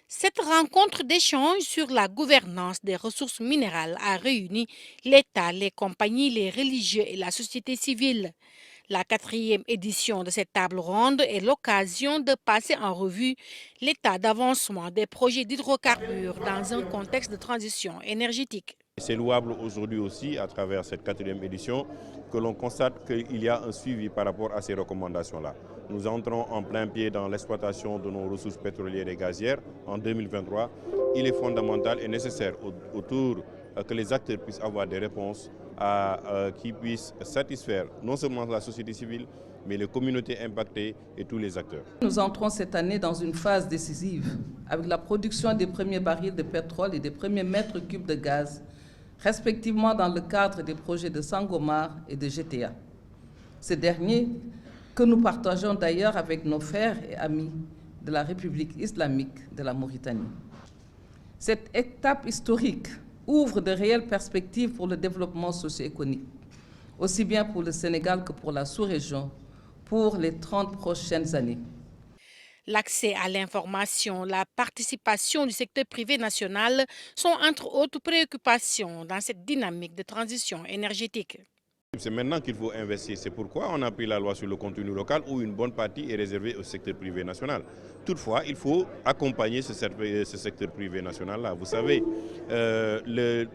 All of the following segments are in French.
Cette rencontre d'échange sur la gouvernance des ressources minérales a réuni l'État, les compagnies, les religieux et la société civile. La quatrième édition de cette table ronde est l'occasion de passer en revue l'état d'avancement des projets d'hydrocarbures dans un contexte de transition énergétique. C'est louable aujourd'hui aussi, à travers cette quatrième édition, que l'on constate qu'il y a un suivi par rapport à ces recommandations-là. Nous entrons en plein pied dans l'exploitation de nos ressources pétrolières et gazières en 2023. Il est fondamental et nécessaire autour que les acteurs puissent avoir des réponses qui puissent satisfaire non seulement la société civile, mais les communautés impactées et tous les acteurs. Nous entrons cette année dans une phase décisive avec la production des premiers barils de pétrole et des premiers mètres cubes de gaz, respectivement dans le cadre des projets de Sangomar et de GTA. Ces derniers, que nous partageons d'ailleurs avec nos frères et amis de la République islamique de la Mauritanie. Cette étape historique ouvre de réelles perspectives pour le développement socio-économique, aussi bien pour le Sénégal que pour la sous-région, pour les 30 prochaines années. L'accès à l'information, la participation du secteur privé national sont entre autres préoccupations dans cette dynamique de transition énergétique. C'est maintenant qu'il faut investir. C'est pourquoi on a pris la loi sur le contenu local où une bonne partie est réservée au secteur privé national. Toutefois, il faut accompagner ce secteur privé national-là. Vous savez,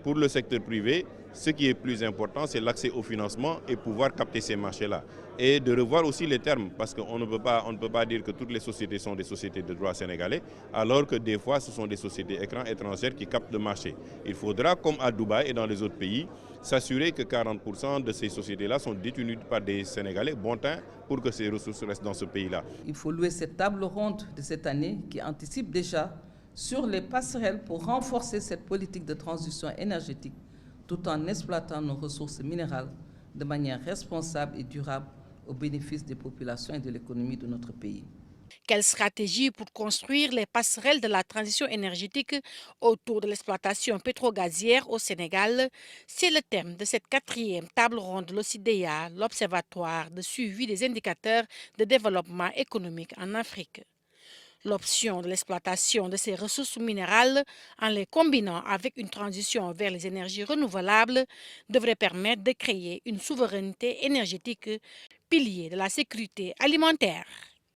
pour le secteur privé, ce qui est plus important, c'est l'accès au financement et pouvoir capter ces marchés-là. Et de revoir aussi les termes, parce qu'on ne peut pas dire que toutes les sociétés sont des sociétés de droit sénégalais, alors que des fois, ce sont des sociétés écrans étrangères qui captent le marché. Il faudra, comme à Dubaï et dans les autres pays, s'assurer que 40% de ces sociétés-là sont détenues par des Sénégalais bon teint pour que ces ressources restent dans ce pays-là. Il faut louer cette table ronde de cette année qui anticipe déjà sur les passerelles pour renforcer cette politique de transition énergétique tout en exploitant nos ressources minérales de manière responsable et durable au bénéfice des populations et de l'économie de notre pays. Quelle stratégie pour construire les passerelles de la transition énergétique autour de l'exploitation pétro-gazière au Sénégal? C'est le thème de cette quatrième table ronde de l'OCDEA, l'Observatoire de suivi des indicateurs de développement économique en Afrique. L'option de l'exploitation de ces ressources minérales en les combinant avec une transition vers les énergies renouvelables devrait permettre de créer une souveraineté énergétique, pilier de la sécurité alimentaire.